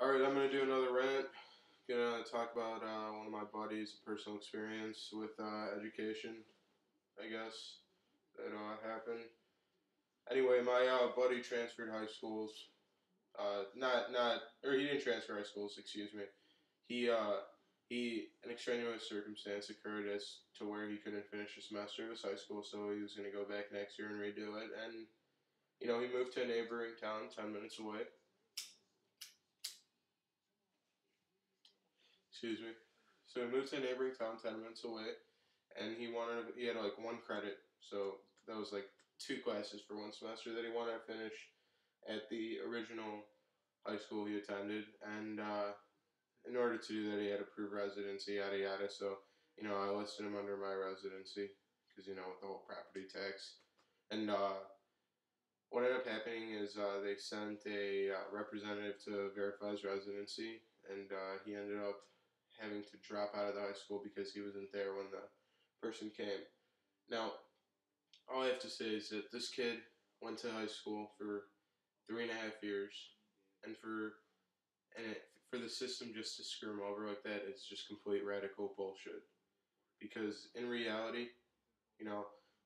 Alright, I'm going to do another rant. Going to talk about one of my buddies' personal experience with education, I guess, that happened. Anyway, my buddy transferred high schools. Or he didn't transfer high schools, excuse me. An extraneous circumstance occurred as to where he couldn't finish the semester of his high school, so he was going to go back next year and redo it. And, he moved to a neighboring town 10 minutes away. Excuse me. So he moved to a neighboring town 10 minutes away, and he had like one credit, so that was like 2 classes for one semester that he wanted to finish at the original high school he attended, and in order to do that, he had to prove residency, yada yada. So, I listed him under my residency because with the whole property tax, and what ended up happening is they sent a representative to verify his residency, and he ended up having to drop out of the high school because he wasn't there when the person came. Now, all I have to say is that this kid went to high school for 3.5 years, and for the system just to screw him over like that is just complete radical bullshit. Because in reality,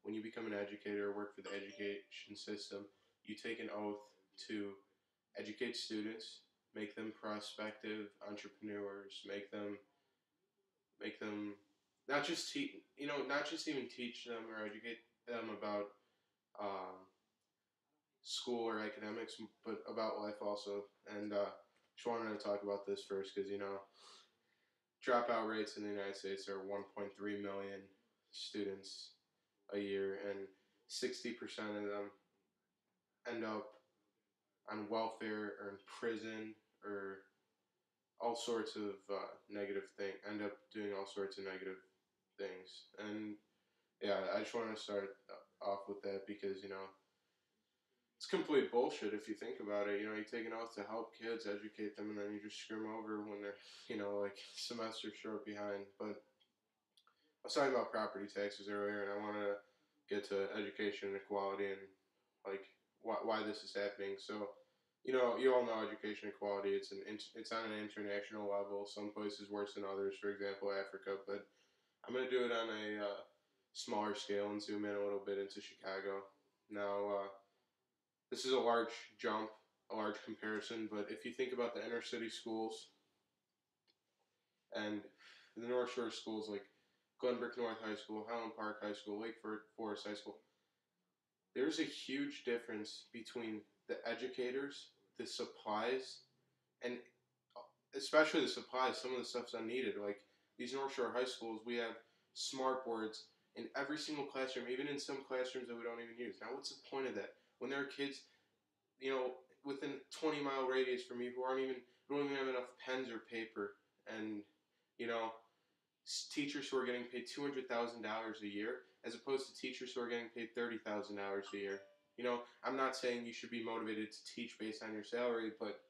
when you become an educator or work for the education system, you take an oath to educate students, make them prospective entrepreneurs, make them not just even teach them or educate them about school or academics, but about life also. And just wanted to talk about this first because dropout rates in the United States are 1.3 million students a year, and 60% of them end up on welfare or in prison or all sorts of end up doing all sorts of negative things. And yeah, I just want to start off with that because, it's complete bullshit if you think about it. You take an oath to help kids, educate them, and then you just screw them over when they're, like semester short behind. But I was talking about property taxes earlier, and I want to get to education inequality and, like, why this is happening. So, you all know education equality. It's on an international level. Some places worse than others. For example, Africa. But I'm going to do it on a smaller scale and zoom in a little bit into Chicago. Now, this is a large jump, a large comparison. But if you think about the inner city schools and the North Shore schools, like Glenbrook North High School, Highland Park High School, Lake Forest High School, there's a huge difference between the educators, the supplies, and especially the supplies. Some of the stuff's unneeded. Like these North Shore high schools, we have smart boards in every single classroom, even in some classrooms that we don't even use. Now, what's the point of that? When there are kids, within a 20-mile radius from you who don't even have enough pens or paper, and teachers who are getting paid $200,000 a year, as opposed to teachers who are getting paid $30,000 a year. I'm not saying you should be motivated to teach based on your salary, but,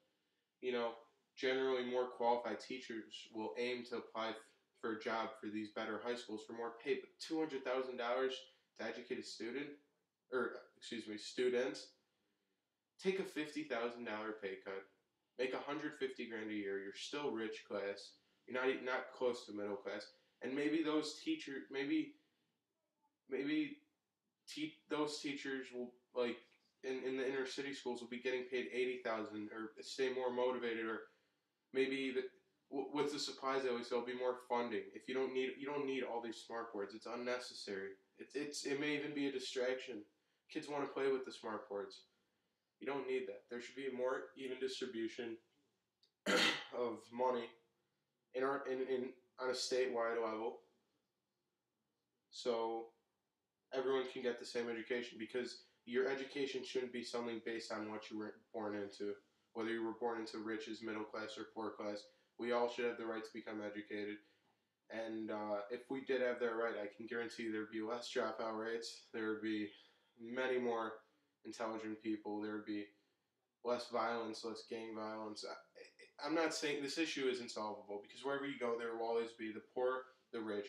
generally more qualified teachers will aim to apply for a job for these better high schools for more pay. But $200,000 to educate a student, students, take a $50,000 pay cut, make $150,000 a year. You're still rich class. You're not close to middle class, and maybe those teachers, those teachers will, like in the inner city schools, will be getting paid $80,000 or stay more motivated, or maybe with the supplies there'll be more funding. If you don't need all these smart boards, it's unnecessary. It may even be a distraction. Kids want to play with the smart boards. You don't need that. There should be a more even distribution of money on a statewide level, so everyone can get the same education, because your education shouldn't be something based on what you were born into. Whether you were born into riches, middle class, or poor class, we all should have the right to become educated. And if we did have that right, I can guarantee there would be less dropout rates, there would be many more intelligent people, there would be less violence, less gang violence. I'm not saying this issue is insolvable, because wherever you go, there will always be the poor, the rich,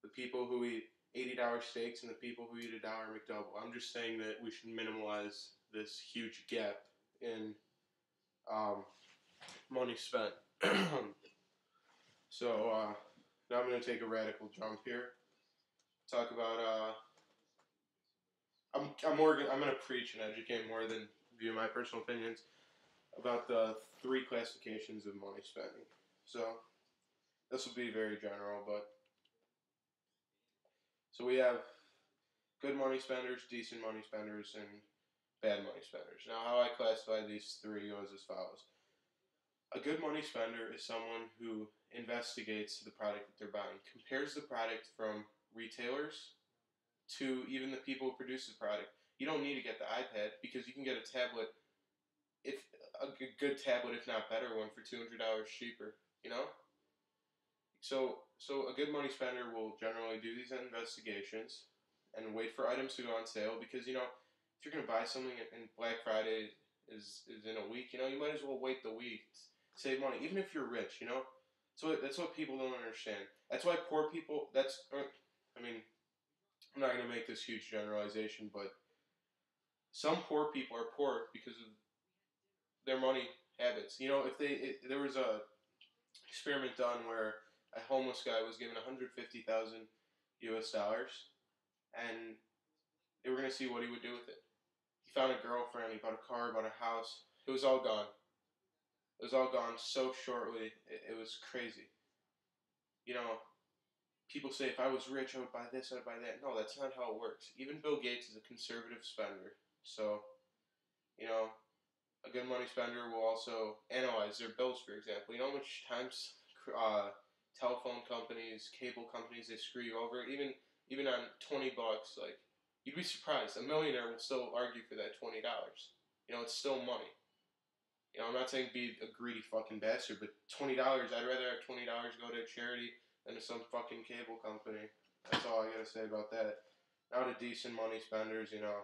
the people who eat $80 steaks, and the people who eat $1 McDouble. I'm just saying that we should minimize this huge gap in money spent. So now I'm going to take a radical jump here. Talk about I'm going to preach and educate more than view my personal opinions about the three classifications of money spending. So this will be very general, but so we have good money spenders, decent money spenders, and bad money spenders. Now, how I classify these three goes as follows. A good money spender is someone who investigates the product that they're buying, compares the product from retailers to even the people who produce the product. You don't need to get the iPad because you can get a tablet, if a good tablet, if not better one, for $200 cheaper. You know. So a good money spender will generally do these investigations and wait for items to go on sale because, you know, if you're going to buy something and Black Friday is in a week, you know, you might as well wait the week, save money, even if you're rich, you know. So that's what people don't understand. That's why poor people, I mean, I'm not going to make this huge generalization, but some poor people are poor because of their money habits. You know, there was a experiment done where a homeless guy was given $150,000 US, and they were going to see what he would do with it. He found a girlfriend, he bought a car, bought a house. It was all gone. It was all gone so shortly. It was crazy. You know, people say if I was rich, I would buy this, I would buy that. No, that's not how it works. Even Bill Gates is a conservative spender. So, you know, a good money spender will also analyze their bills, for example. You know how much times telephone companies, cable companies, they screw you over? Even on $20, like, you'd be surprised. A millionaire will still argue for that $20. You know, it's still money. You know, I'm not saying be a greedy fucking bastard, but $20, I'd rather have $20 go to a charity than to some fucking cable company. That's all I gotta say about that. Now to decent money spenders, you know.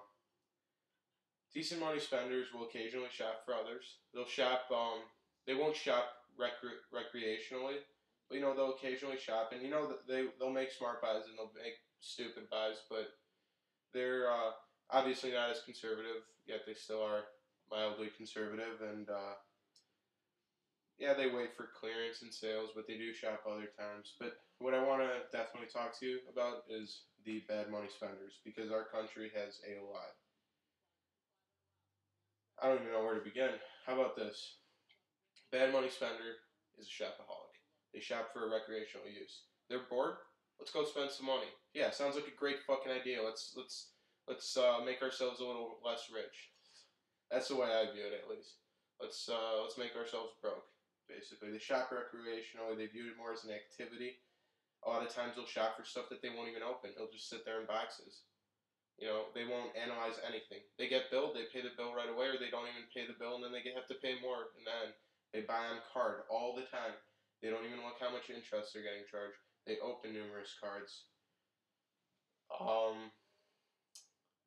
Decent money spenders will occasionally shop for others. They'll shop, they won't shop recreationally, but, you know, they'll occasionally shop, and, you know, they'll make smart buys and they'll make stupid buys, but they're obviously not as conservative, yet they still are mildly conservative, and yeah, they wait for clearance and sales, but they do shop other times. But what I want to definitely talk to you about is the bad money spenders, because our country has a lot. I don't even know where to begin. How about this? Bad money spender is a shopaholic. They shop for recreational use. They're bored. Let's go spend some money. Yeah, sounds like a great fucking idea. Let's make ourselves a little less rich. That's the way I view it, at least. Let's make ourselves broke. Basically, they shop recreationally. They view it more as an activity. A lot of times, they'll shop for stuff that they won't even open. They'll just sit there in boxes. You know, they won't analyze anything. They get billed, they pay the bill right away, or they don't even pay the bill, and then they have to pay more. And then they buy on card all the time. They don't even look how much interest they're getting charged. They open numerous cards.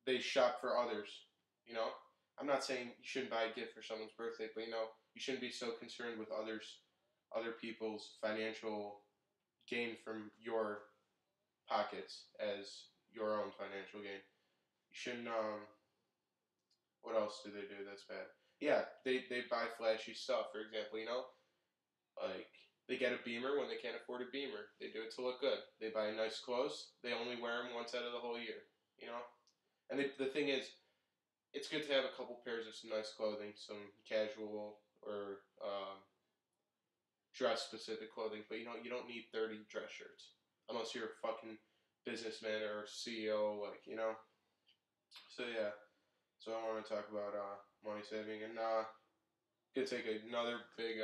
They shop for others. You know, I'm not saying you shouldn't buy a gift for someone's birthday, but, you know, you shouldn't be so concerned with other people's financial gain from your pockets as your own financial gain. You shouldn't. What else do they do that's bad? Yeah, they buy flashy stuff. For example, you know, like, they get a Beamer when they can't afford a Beamer. They do it to look good. They buy nice clothes. They only wear them once out of the whole year. You know, and the thing is, it's good to have a couple pairs of some nice clothing, some casual or dress-specific clothing. But, you know, you don't need 30 dress shirts unless you're a fucking businessman or CEO, like, you know. So yeah, so I want to talk about money saving, and gonna take another big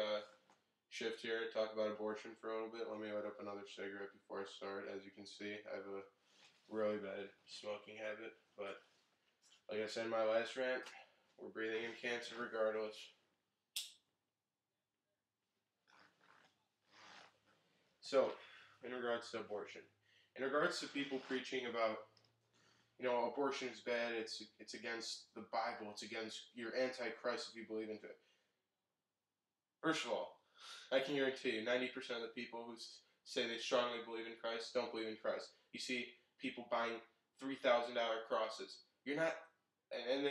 shift here, talk about abortion for a little bit. Let me light up another cigarette before I start. As you can see, I have a really bad smoking habit, but like I said in my last rant, we're breathing in cancer regardless. So, in regards to abortion, in regards to people preaching about, you know, abortion is bad, it's against the Bible, it's against, you're anti-Christ if you believe into it. First of all, I can guarantee you 90% of the people who say they strongly believe in Christ don't believe in Christ. You see people buying $3,000 crosses. You're not, and